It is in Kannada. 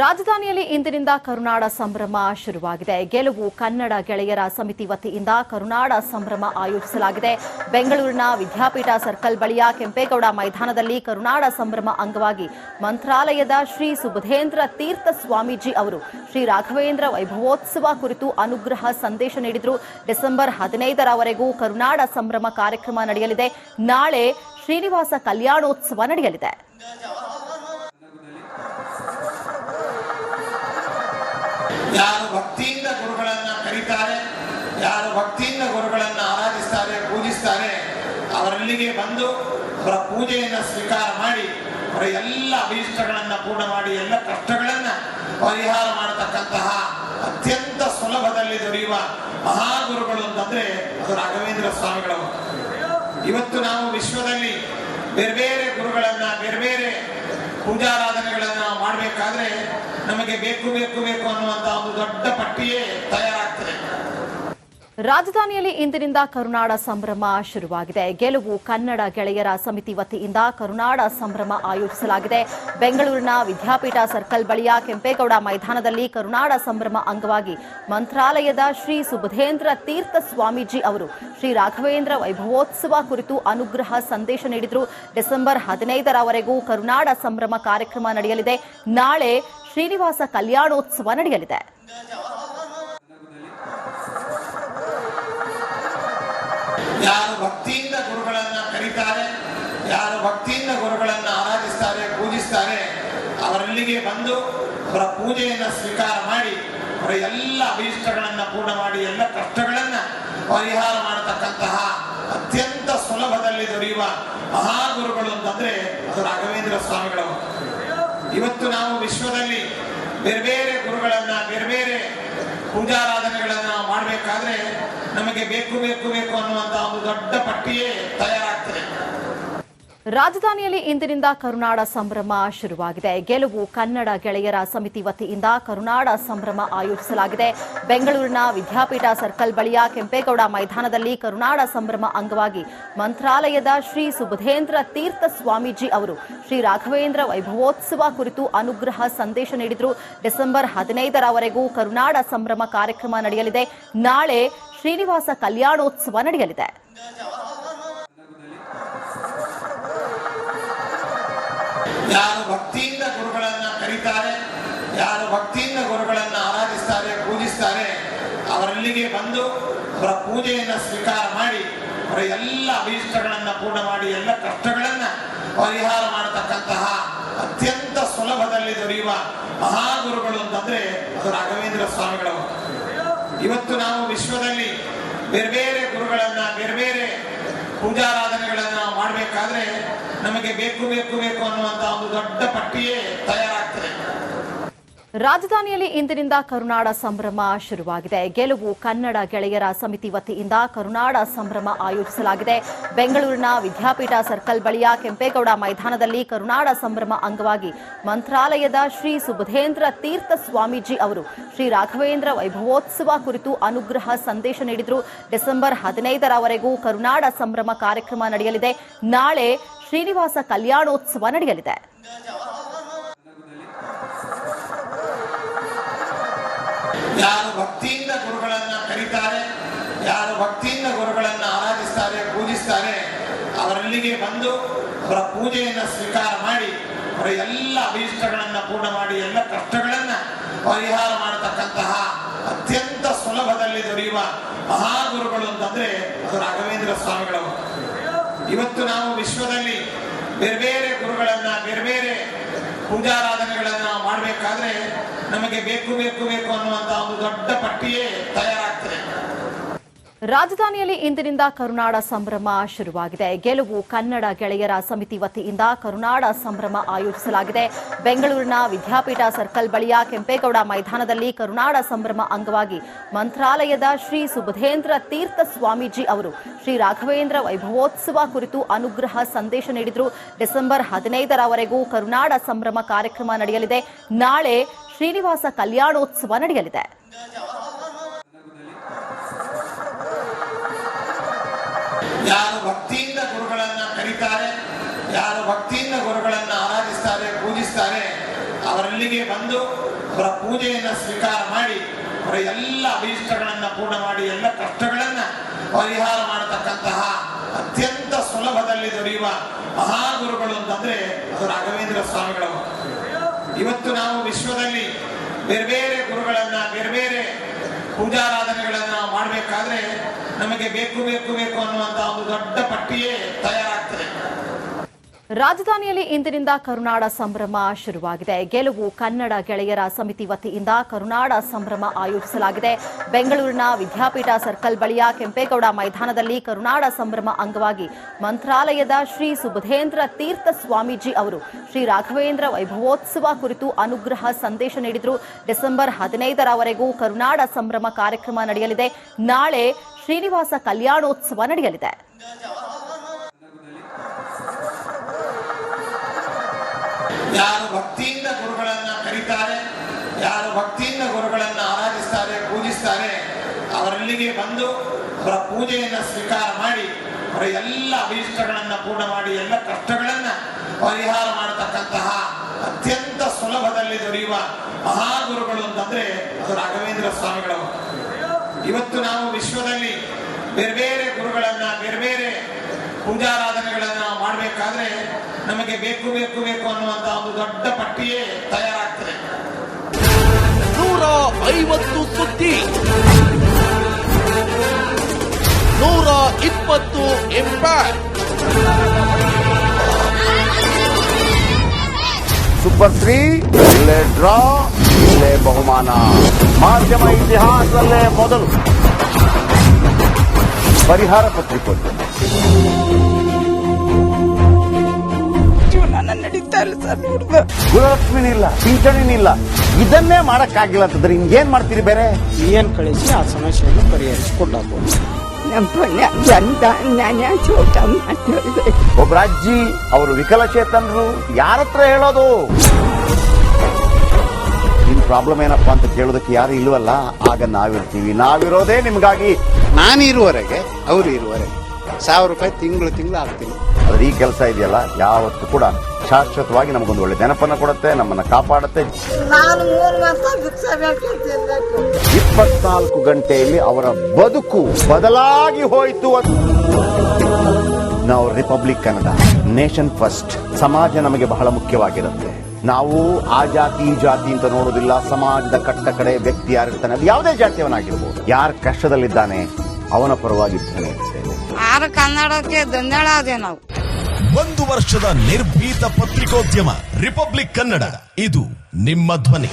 ರಾಜಧಾನಿಯಲ್ಲಿ ಇಂದಿನಿಂದ ಕರುನಾಡ ಸಂಭ್ರಮ ಶುರುವಾಗಿದೆ. ಗೆಲುವು ಕನ್ನಡ ಗೆಳೆಯರ ಸಮಿತಿ ವತಿಯಿಂದ ಕರುನಾಡ ಸಂಭ್ರಮ ಆಯೋಜಿಸಲಾಗಿದೆ. ಬೆಂಗಳೂರಿನ ವಿದ್ಯಾಪೀಠ ಸರ್ಕಲ್ ಬಳಿಯ ಕೆಂಪೇಗೌಡ ಮೈದಾನದಲ್ಲಿ ಕರುನಾಡ ಸಂಭ್ರಮ ಅಂಗವಾಗಿ ಮಂತ್ರಾಲಯದ ಶ್ರೀ ಸುಬುಧೇಂದ್ರ ತೀರ್ಥ ಸ್ವಾಮೀಜಿ ಅವರು ಶ್ರೀ ರಾಘವೇಂದ್ರ ವೈಭವೋತ್ಸವ ಕುರಿತು ಅನುಗ್ರಹ ಸಂದೇಶ ನೀಡಿದರು. ಡಿಸೆಂಬರ್ 15ರವರೆಗೂ ಕರುನಾಡ ಸಂಭ್ರಮ ಕಾರ್ಯಕ್ರಮ ನಡೆಯಲಿದೆ. ನಾಳೆ ಶ್ರೀನಿವಾಸ ಕಲ್ಯಾಣೋತ್ಸವ ನಡೆಯಲಿದೆ. ಯಾರು ಭಕ್ತಿಯಿಂದ ಗುರುಗಳನ್ನ ಕರೀತಾರೆ, ಯಾರು ಭಕ್ತಿಯಿಂದ ಗುರುಗಳನ್ನ ಆರಾಧಿಸ್ತಾರೆ, ಪೂಜಿಸ್ತಾರೆ, ಅವರಲ್ಲಿಗೆ ಬಂದು ಅವರ ಪೂಜೆಯನ್ನು ಸ್ವೀಕಾರ ಮಾಡಿ ಅವರ ಎಲ್ಲ ಅಭೀಷ್ಟಗಳನ್ನ ಪೂರ್ಣ ಮಾಡಿ ಎಲ್ಲ ಕಷ್ಟಗಳನ್ನ ಪರಿಹಾರ ಮಾಡತಕ್ಕಂತಹ ಅತ್ಯಂತ ಸುಲಭದಲ್ಲಿ ದೊರೆಯುವ ಮಹಾಗುರುಗಳು ಅಂತಂದ್ರೆ ಅದು ರಾಘವೇಂದ್ರ ಸ್ವಾಮಿಗಳು. ಇವತ್ತು ನಾವು ವಿಶ್ವದಲ್ಲಿ ಬೇರೆ ಬೇರೆ ಗುರುಗಳನ್ನ ಬೇರೆ ಬೇರೆ ಪೂಜಾರಾಧನೆಗಳನ್ನ ನಾವು ಮಾಡಬೇಕಾದ್ರೆ ನಮಗೆ ಬೇಕು ಅನ್ನುವಂತ ಒಂದು ದೊಡ್ಡ ಪಟ್ಟಿಯೇ ತಯಾರಾಗ್ತದೆ. ರಾಜಧಾನಿಯಲ್ಲಿ ಇಂದಿನಿಂದ ಕರುನಾಡ ಸಂಭ್ರಮ ಶುರುವಾಗಿದೆ. ಗೆಲುವು ಕನ್ನಡ ಗೆಳೆಯರ ಸಮಿತಿ ವತಿಯಿಂದ ಕರುನಾಡ ಸಂಭ್ರಮ ಆಯೋಜಿಸಲಾಗಿದೆ. ಬೆಂಗಳೂರಿನ ವಿದ್ಯಾಪೀಠ ಸರ್ಕಲ್ ಬಳಿಯ ಕೆಂಪೇಗೌಡ ಮೈದಾನದಲ್ಲಿ ಕರುನಾಡ ಸಂಭ್ರಮ ಅಂಗವಾಗಿ ಮಂತ್ರಾಲಯದ ಶ್ರೀ ಸುಬುಧೇಂದ್ರ ತೀರ್ಥ ಸ್ವಾಮೀಜಿ ಅವರು ಶ್ರೀ ರಾಘವೇಂದ್ರ ವೈಭವೋತ್ಸವ ಕುರಿತು ಅನುಗ್ರಹ ಸಂದೇಶ ನೀಡಿದರು. ಡಿಸೆಂಬರ್ 15ರವರೆಗೂ ಕರುನಾಡ ಸಂಭ್ರಮ ಕಾರ್ಯಕ್ರಮ ನಡೆಯಲಿದೆ. ನಾಳೆ ಶ್ರೀನಿವಾಸ ಕಲ್ಯಾಣೋತ್ಸವ ನಡೆಯಲಿದೆ. ಯಾರು ಭಕ್ತಿಯಿಂದ ಗುರುಗಳನ್ನ ಕರೀತಾರೆ, ಯಾರು ಭಕ್ತಿಯಿಂದ ಗುರುಗಳನ್ನ ಆರಾಧಿಸ್ತಾರೆ, ಪೂಜಿಸ್ತಾರೆ, ಅವರಲ್ಲಿಗೆ ಬಂದು ಅವರ ಪೂಜೆಯನ್ನು ಸ್ವೀಕಾರ ಮಾಡಿ ಅವರ ಎಲ್ಲ ಅಭೀಷ್ಟಗಳನ್ನ ಪೂರ್ಣ ಮಾಡಿ ಎಲ್ಲ ಕಷ್ಟಗಳನ್ನ ಪರಿಹಾರ ಮಾಡತಕ್ಕಂತಹ ಅತ್ಯಂತ ಸುಲಭದಲ್ಲಿ ದೊರೆಯುವ ಮಹಾಗುರುಗಳು ಅಂತಂದ್ರೆ ಅದು ರಾಘವೇಂದ್ರ ಸ್ವಾಮಿಗಳು. ಇವತ್ತು ನಾವು ವಿಶ್ವದಲ್ಲಿ ಬೇರೆ ಬೇರೆ ಗುರುಗಳನ್ನ ಬೇರೆ ಬೇರೆ ಪೂಜಾರಾಧನೆಗಳನ್ನ ನಾವು ಮಾಡಬೇಕಾದ್ರೆ ನಮಗೆ ಬೇಕು ಅನ್ನುವಂತ ಒಂದು ದೊಡ್ಡ ಪಟ್ಟಿಯೇ ತಯಾರಾಗ್ತದೆ. ರಾಜಧಾನಿಯಲ್ಲಿ ಇಂದಿನಿಂದ ಕರುನಾಡ ಸಂಭ್ರಮ ಶುರುವಾಗಿದೆ. ಗೆಲುವು ಕನ್ನಡ ಗೆಳೆಯರ ಸಮಿತಿ ವತಿಯಿಂದ ಕರುನಾಡ ಸಂಭ್ರಮ ಆಯೋಜಿಸಲಾಗಿದೆ. ಬೆಂಗಳೂರಿನ ವಿದ್ಯಾಪೀಠ ಸರ್ಕಲ್ ಬಳಿಯ ಕೆಂಪೇಗೌಡ ಮೈದಾನದಲ್ಲಿ ಕರುನಾಡ ಸಂಭ್ರಮ ಅಂಗವಾಗಿ ಮಂತ್ರಾಲಯದ ಶ್ರೀ ಸುಬುಧೇಂದ್ರ ತೀರ್ಥ ಸ್ವಾಮೀಜಿ ಅವರು ಶ್ರೀ ರಾಘವೇಂದ್ರ ವೈಭವೋತ್ಸವ ಕುರಿತು ಅನುಗ್ರಹ ಸಂದೇಶ ನೀಡಿದರು. ಡಿಸೆಂಬರ್ 15ರವರೆಗೂ ಕರುನಾಡ ಸಂಭ್ರಮ ಕಾರ್ಯಕ್ರಮ ನಡೆಯಲಿದೆ. ನಾಳೆ ಶ್ರೀನಿವಾಸ ಕಲ್ಯಾಣೋತ್ಸವ ನಡೆಯಲಿದೆ. ಯಾರು ಭಕ್ತಿಯಿಂದ ಗುರುಗಳನ್ನ ಕರೀತಾರೆ, ಯಾರು ಭಕ್ತಿಯಿಂದ ಗುರುಗಳನ್ನ ಆರಾಧಿಸ್ತಾರೆ, ಪೂಜಿಸ್ತಾರೆ, ಅವರಲ್ಲಿಗೆ ಬಂದು ಅವರ ಪೂಜೆಯನ್ನು ಸ್ವೀಕಾರ ಮಾಡಿ ಅವರ ಎಲ್ಲ ಅಭೀಷ್ಟಗಳನ್ನ ಪೂರ್ಣ ಮಾಡಿ ಎಲ್ಲ ಕಷ್ಟಗಳನ್ನ ಪರಿಹಾರ ಮಾಡತಕ್ಕಂತಹ ಅತ್ಯಂತ ಸುಲಭದಲ್ಲಿ ದೊರೆಯುವ ಮಹಾಗುರುಗಳು ಅಂತಂದ್ರೆ ಅದು ರಾಘವೇಂದ್ರ ಸ್ವಾಮಿಗಳು. ಇವತ್ತು ನಾವು ವಿಶ್ವದಲ್ಲಿ ಬೇರೆ ಬೇರೆ ಗುರುಗಳನ್ನ ಬೇರೆ ಬೇರೆ ಪೂಜಾರಾಧನೆಗಳನ್ನ ನಾವು ಮಾಡಬೇಕಾದ್ರೆ ನಮಗೆ ಬೇಕು ಅನ್ನುವಂತ ಒಂದು ದೊಡ್ಡ ಪಟ್ಟಿಯೇ ತಯಾರಾಗ್ತದೆ. ರಾಜಧಾನಿಯಲ್ಲಿ ಇಂದಿನಿಂದ ಕರುನಾಡ ಸಂಭ್ರಮ ಶುರುವಾಗಿದೆ. ಗೆಲುವು ಕನ್ನಡ ಗೆಳೆಯರ ಸಮಿತಿ ವತಿಯಿಂದ ಕರುನಾಡ ಸಂಭ್ರಮ ಆಯೋಜಿಸಲಾಗಿದೆ. ಬೆಂಗಳೂರಿನ ವಿದ್ಯಾಪೀಠ ಸರ್ಕಲ್ ಬಳಿಯ ಕೆಂಪೇಗೌಡ ಮೈದಾನದಲ್ಲಿ ಕರುನಾಡ ಸಂಭ್ರಮ ಅಂಗವಾಗಿ ಮಂತ್ರಾಲಯದ ಶ್ರೀ ಸುಬುಧೇಂದ್ರ ತೀರ್ಥ ಸ್ವಾಮೀಜಿ ಅವರು ಶ್ರೀ ರಾಘವೇಂದ್ರ ವೈಭವೋತ್ಸವ ಕುರಿತು ಅನುಗ್ರಹ ಸಂದೇಶ ನೀಡಿದರು. ಡಿಸೆಂಬರ್ 15ರವರೆಗೂ ಕರುನಾಡ ಸಂಭ್ರಮ ಕಾರ್ಯಕ್ರಮ ನಡೆಯಲಿದೆ. ನಾಳೆ ಶ್ರೀನಿವಾಸ ಕಲ್ಯಾಣೋತ್ಸವ ನಡೆಯಲಿದೆ. ಯಾರು ಭಕ್ತಿಯಿಂದ ಗುರುಗಳನ್ನ ಕರೀತಾರೆ, ಯಾರು ಭಕ್ತಿಯಿಂದ ಗುರುಗಳನ್ನ ಆರಾಧಿಸ್ತಾರೆ, ಪೂಜಿಸ್ತಾರೆ, ಅವರಲ್ಲಿಗೆ ಬಂದು ಅವರ ಪೂಜೆಯನ್ನು ಸ್ವೀಕಾರ ಮಾಡಿ ಅವರ ಎಲ್ಲ ಅಭೀಷ್ಟಗಳನ್ನ ಪೂರ್ಣ ಮಾಡಿ ಎಲ್ಲ ಕಷ್ಟಗಳನ್ನ ಪರಿಹಾರ ಮಾಡತಕ್ಕಂತಹ ಅತ್ಯಂತ ಸುಲಭದಲ್ಲಿ ದೊರೆಯುವ ಮಹಾಗುರುಗಳು ಅಂತಂದ್ರೆ ಅದು ರಾಘವೇಂದ್ರ ಸ್ವಾಮಿಗಳು. ಇವತ್ತು ನಾವು ವಿಶ್ವದಲ್ಲಿ ಬೇರೆ ಬೇರೆ ಗುರುಗಳನ್ನ ಬೇರೆ ಬೇರೆ ಪೂಜಾರಾಧನೆಗಳನ್ನ ನಾವು ಮಾಡಬೇಕಾದ್ರೆ ನಮಗೆ ಬೇಕು ಅನ್ನುವಂತ ಒಂದು ದೊಡ್ಡ ಪಟ್ಟಿಯೇ ತಯಾರಾಗ್ತದೆ. ರಾಜಧಾನಿಯಲ್ಲಿ ಇಂದಿನಿಂದ ಕರುನಾಡ ಸಂಭ್ರಮ ಶುರುವಾಗಿದೆ. ಗೆಲುವು ಕನ್ನಡ ಗೆಳೆಯರ ಸಮಿತಿ ವತಿಯಿಂದ ಕರುನಾಡ ಸಂಭ್ರಮ ಆಯೋಜಿಸಲಾಗಿದೆ. ಬೆಂಗಳೂರಿನ ವಿದ್ಯಾಪೀಠ ಸರ್ಕಲ್ ಬಳಿಯ ಕೆಂಪೇಗೌಡ ಮೈದಾನದಲ್ಲಿ ಕರುನಾಡ ಸಂಭ್ರಮ ಅಂಗವಾಗಿ ಮಂತ್ರಾಲಯದ ಶ್ರೀ ಸುಬುಧೇಂದ್ರ ತೀರ್ಥ ಸ್ವಾಮೀಜಿ ಅವರು ಶ್ರೀ ರಾಘವೇಂದ್ರ ವೈಭವೋತ್ಸವ ಕುರಿತು ಅನುಗ್ರಹ ಸಂದೇಶ ನೀಡಿದರು. ಡಿಸೆಂಬರ್ 15ರವರೆಗೂ ಕರುನಾಡ ಸಂಭ್ರಮ ಕಾರ್ಯಕ್ರಮ ನಡೆಯಲಿದೆ. ನಾಳೆ ಶ್ರೀನಿವಾಸ ಕಲ್ಯಾಣೋತ್ಸವ ನಡೆಯಲಿದೆ. ಯಾರು ಭಕ್ತಿಯಿಂದ ಗುರುಗಳನ್ನ ಕರೀತಾರೆ, ಯಾರು ಭಕ್ತಿಯಿಂದ ಗುರುಗಳನ್ನ ಆರಾಧಿಸ್ತಾರೆ, ಪೂಜಿಸ್ತಾರೆ, ಅವರಲ್ಲಿಗೆ ಬಂದು ಅವರ ಪೂಜೆಯನ್ನು ಸ್ವೀಕಾರ ಮಾಡಿ ಅವರ ಎಲ್ಲ ಅಭೀಷ್ಟಗಳನ್ನ ಪೂರ್ಣ ಮಾಡಿ ಎಲ್ಲ ಕಷ್ಟಗಳನ್ನ ಪರಿಹಾರ ಮಾಡತಕ್ಕಂತಹ ಅತ್ಯಂತ ಸುಲಭದಲ್ಲಿ ದೊರೆಯುವ ಮಹಾಗುರುಗಳು ಅಂತಂದ್ರೆ ಅದು ರಾಘವೇಂದ್ರ ಸ್ವಾಮಿಗಳು. ಇವತ್ತು ನಾವು ವಿಶ್ವದಲ್ಲಿ ಬೇರೆ ಬೇರೆ ಗುರುಗಳನ್ನ ಬೇರೆ ಬೇರೆ ಪೂಜಾರಾಧನೆಗಳನ್ನ ನಾವು ಮಾಡಬೇಕಾದ್ರೆ ನಮಗೆ ಬೇಕು ಅನ್ನುವಂತ ಒಂದು ದೊಡ್ಡ ಪಟ್ಟಿಯೇ ತಯಾರಾಗ್ತದೆ. ರಾಜಧಾನಿಯಲ್ಲಿ ಇಂದಿನಿಂದ ಕರುನಾಡ ಸಂಭ್ರಮ ಶುರುವಾಗಿದೆ. ಗೆಲುವು ಕನ್ನಡ ಗೆಳೆಯರ ಸಮಿತಿ ವತಿಯಿಂದ ಕರುನಾಡ ಸಂಭ್ರಮ ಆಯೋಜಿಸಲಾಗಿದೆ. ಬೆಂಗಳೂರಿನ ವಿದ್ಯಾಪೀಠ ಸರ್ಕಲ್ ಬಳಿಯ ಕೆಂಪೇಗೌಡ ಮೈದಾನದಲ್ಲಿ ಕರುನಾಡ ಸಂಭ್ರಮ ಅಂಗವಾಗಿ ಮಂತ್ರಾಲಯದ ಶ್ರೀ ಸುಬುಧೇಂದ್ರ ತೀರ್ಥ ಸ್ವಾಮೀಜಿ ಅವರು ಶ್ರೀ ರಾಘವೇಂದ್ರ ವೈಭವೋತ್ಸವ ಕುರಿತು ಅನುಗ್ರಹ ಸಂದೇಶ ನೀಡಿದರು. ಡಿಸೆಂಬರ್ 15ರವರೆಗೂ ಕರುನಾಡ ಸಂಭ್ರಮ ಕಾರ್ಯಕ್ರಮ ನಡೆಯಲಿದೆ. ನಾಳೆ ಶ್ರೀನಿವಾಸ ಕಲ್ಯಾಣೋತ್ಸವ ನಡೆಯಲಿದೆ. ಯಾರು ಭಕ್ತಿಯಿಂದ ಗುರುಗಳನ್ನ ಕರೀತಾರೆ, ಯಾರು ಭಕ್ತಿಯಿಂದ ಗುರುಗಳನ್ನ ಆರಾಧಿಸ್ತಾರೆ, ಪೂಜಿಸ್ತಾರೆ, ಅವರಲ್ಲಿಗೆ ಬಂದು ಅವರ ಪೂಜೆಯನ್ನು ಸ್ವೀಕಾರ ಮಾಡಿ ಅವರ ಎಲ್ಲ ಅಭೀಷ್ಟಗಳನ್ನ ಪೂರ್ಣ ಮಾಡಿ ಎಲ್ಲ ಕಷ್ಟಗಳನ್ನ ಪರಿಹಾರ ಮಾಡತಕ್ಕಂತಹ ಅತ್ಯಂತ ಸುಲಭದಲ್ಲಿ ದೊರೆಯುವ ಮಹಾಗುರುಗಳು ಅಂತಂದ್ರೆ ಅದು ರಾಘವೇಂದ್ರ ಸ್ವಾಮಿಗಳು. ಇವತ್ತು ನಾವು ವಿಶ್ವದಲ್ಲಿ ಬೇರೆ ಬೇರೆ ಗುರುಗಳನ್ನ ಬೇರೆ ಬೇರೆ ಪೂಜಾರಾಧನೆಗಳನ್ನ ನಾವು ಮಾಡಬೇಕಾದ್ರೆ ನಮಗೆ ಬೇಕು ಅನ್ನುವಂತ ಒಂದು ದೊಡ್ಡ ಪಟ್ಟಿಯೇ ತಯಾರಾಗ್ತದೆ. 150 ಸುದ್ದಿ, 120 ಇಂಪ್ಯಾಕ್ಟ್. ಸೂಪರ್ 3 ಇಲ್ಲೇ ಡ್ರಾ, ಇಲ್ಲೇ ಬಹುಮಾನ. ಮಾಧ್ಯಮ ಇತಿಹಾಸದಲ್ಲೇ ಮೊದಲು ಪರಿಹಾರ ಪತ್ರಿಕೋದ್ಯಮ. ಗುರುಲಕ್ಷ್ಮಿನಿಲ್ಲ, ಪಿಂಚಣಿನಿಲ್ಲ, ಇದನ್ನೇ ಮಾಡಕ್ಕಾಗಿಲ್ಲ ಅಂತಂದ್ರೆ ಹಿಂಗೇನ್ ಮಾಡ್ತೀರಿ? ಬೇರೆ ಏನ್ ಕಳಿಸಿ ಆ ಸಮಸ್ಯೆಯನ್ನು ಪರಿಹರಿಸಿಕೊಳ್ಳಬಹುದು. ಒಬ್ಬ ಅಜ್ಜಿ, ಅವರು ವಿಕಲಚೇತನರು, ಯಾರತ್ರ ಹೇಳೋದು? ನಿಮ್ ಪ್ರಾಬ್ಲಮ್ ಏನಪ್ಪಾ ಅಂತ ಕೇಳೋದಕ್ಕೆ ಯಾರು ಇಲ್ವಲ್ಲ. ಆಗ ನಾವಿರ್ತೀವಿ, ನಾವಿರೋದೇ ನಿಮ್ಗಾಗಿ. ನಾನಿರುವವರೆಗೆ ಅವ್ರು ಇರುವವರೆಗೆ 1000 ರೂಪಾಯಿ ತಿಂಗಳು ಆಗ್ತೀನಿ. ಆದ್ರೆ ಈ ಕೆಲಸ ಇದೆಯಲ್ಲ, ಯಾವತ್ತೂ ಕೂಡ ಶಾಶ್ವತವಾಗಿ ನಮಗೊಂದು ಒಳ್ಳೆ ನೆನಪನ್ನ ಕೊಡುತ್ತೆ, ನಮ್ಮನ್ನ ಕಾಪಾಡುತ್ತೆ. 24 ಗಂಟೆಯಲ್ಲಿ ಅವರ ಬದುಕು ಬದಲಾಗಿ ಹೋಯಿತು. ನಾವು ರಿಪಬ್ಲಿಕ್ ಕನ್ನಡ, ನೇಷನ್ ಫಸ್ಟ್. ಸಮಾಜ ನಮಗೆ ಬಹಳ ಮುಖ್ಯವಾಗಿರುತ್ತೆ. ನಾವು ಆ ಜಾತಿ ಈ ಜಾತಿ ಅಂತ ನೋಡೋದಿಲ್ಲ. ಸಮಾಜದ ಕಟ್ಟ ಕಡೆ ವ್ಯಕ್ತಿ ಯಾರಿರ್ತಾನೆ, ಅದು ಯಾವುದೇ ಜಾತಿಯವನಾಗಿರ್ಬೋದು, ಯಾರು ಕಷ್ಟದಲ್ಲಿದ್ದಾನೆ ಅವನ ಪರವಾಗಿದ್ದಾನೆ. ಆರು ಕನ್ನಡಕ್ಕೆ ಧನ್ಯವಾದ. ನಾವು 1 ವರ್ಷದ ನಿರ್ಭೀತ ಪತ್ರಿಕೋದ್ಯಮ ರಿಪಬ್ಲಿಕ್ ಕನ್ನಡ. ಇದು ನಿಮ್ಮ ಧ್ವನಿ.